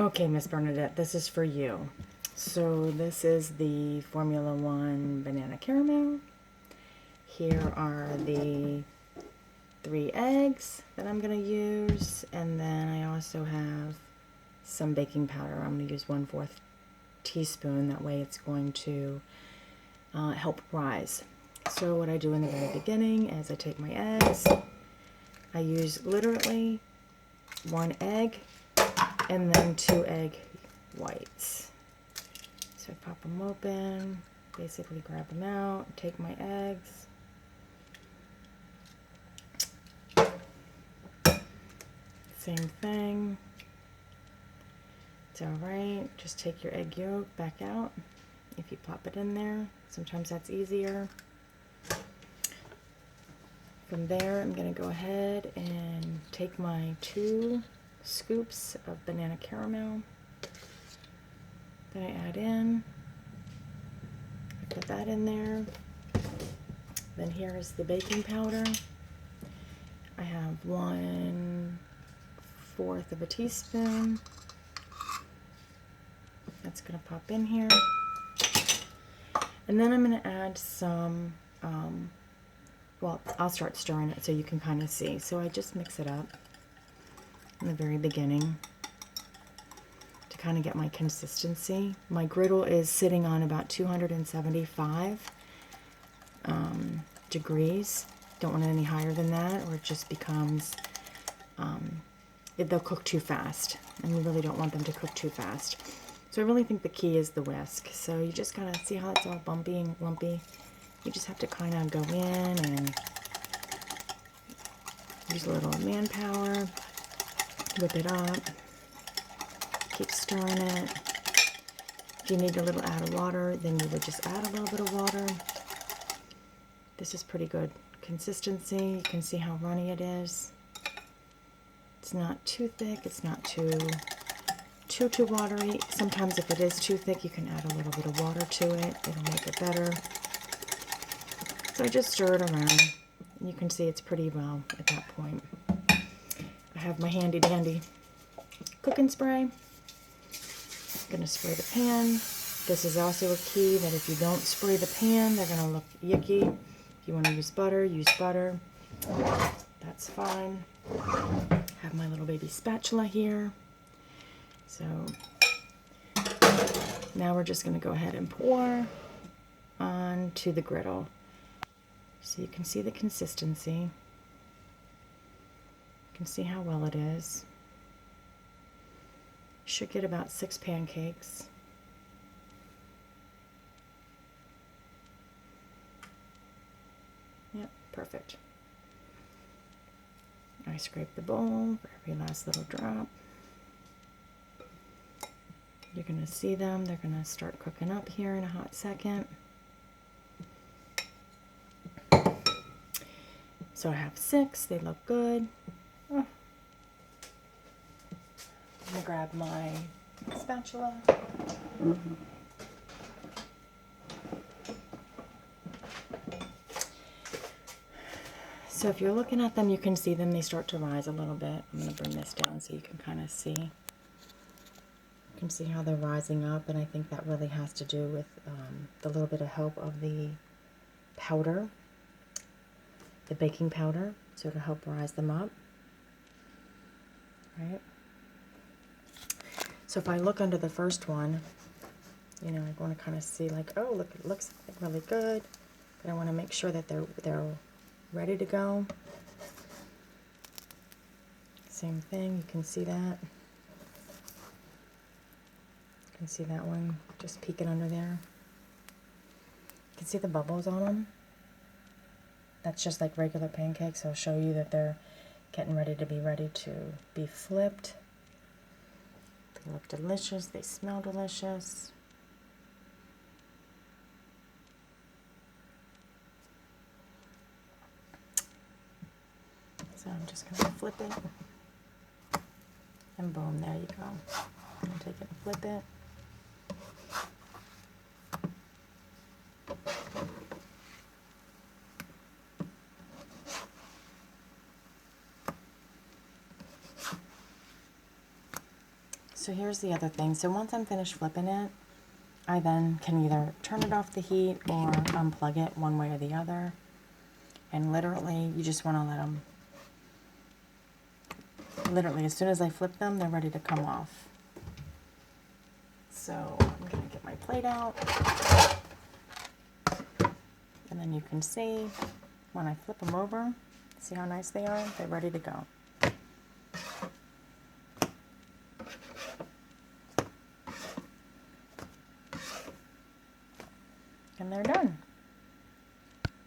Okay, Miss Bernadette, this is for you. So this is the Formula One banana caramel. Here are the 3 eggs that I'm going to use, and then I also have some baking powder. I'm going to use 1/4 teaspoon. That way it's going to help rise. So what I do in the very beginning is I take my eggs. I use literally 1 egg and then 2 egg whites. So I pop them open, basically grab them out, take my eggs. Same thing. It's alright, just take your egg yolk back out if you pop it in there. Sometimes that's easier. From there, I'm going to go ahead and take my 2 scoops of banana caramel that I add in. Put that in there. Then here is the baking powder. I have 1/4 of a teaspoon. That's going to pop in here. And then I'm going to add some, well, I'll start stirring it so you can kind of see. So I just mix it up in the very beginning to kind of get my consistency. My griddle is sitting on about 275 degrees. Don't want it any higher than that, or it just becomes, they'll cook too fast, and we really don't want them to cook too fast. So I really think the key is the whisk. So you just kind of see how it's all bumpy and lumpy. You just have to kind of go in and use a little manpower, whip it up, keep stirring it. If you need a little add of water, then you would just add a little bit of water. This is pretty good consistency. You can see how runny it is. It's not too thick, it's not too watery. Sometimes if it is too thick, you can add a little bit of water to it. It'll make it better. So I just stir it around. You can see it's pretty well at that point. I have my handy dandy cooking spray. I'm going to spray the pan. This is also a key that if you don't spray the pan, they're going to look yucky. If you want to use butter, use butter. That's fine. I have my little baby spatula here. So now we're just going to go ahead and pour onto the griddle. So you can see the consistency. You can see how well it is. You should get about 6 pancakes. Yep, perfect. I scrape the bowl for every last little drop. You're going to see them. They're going to start cooking up here in a hot second. So I have 6. They look good. Oh. I'm going to grab my spatula. So if you're looking at them, you can see them. They start to rise a little bit. I'm going to bring this down so you can kind of see. You can see how they're rising up, and I think that really has to do with the little bit of help of the powder, the baking powder, so to help rise them up. Right? So if I look under the first one, you know, I want to kind of see like, oh, look, it looks really good, but I want to make sure that they're ready to go. Same thing, you can see that. You can see that one just peeking under there. You can see the bubbles on them. That's just like regular pancakes. I'll show you that they're getting ready to be flipped. They look delicious. They smell delicious. So I'm just going to flip it. And boom, there you go. I'm going to take it and flip it. So here's the other thing. So once I'm finished flipping it, I then can either turn it off the heat or unplug it one way or the other. And literally, you just want to let them, literally, as soon as I flip them, they're ready to come off. So I'm going to get my plate out. And then you can see when I flip them over, see how nice they are? They're ready to go. And they're done.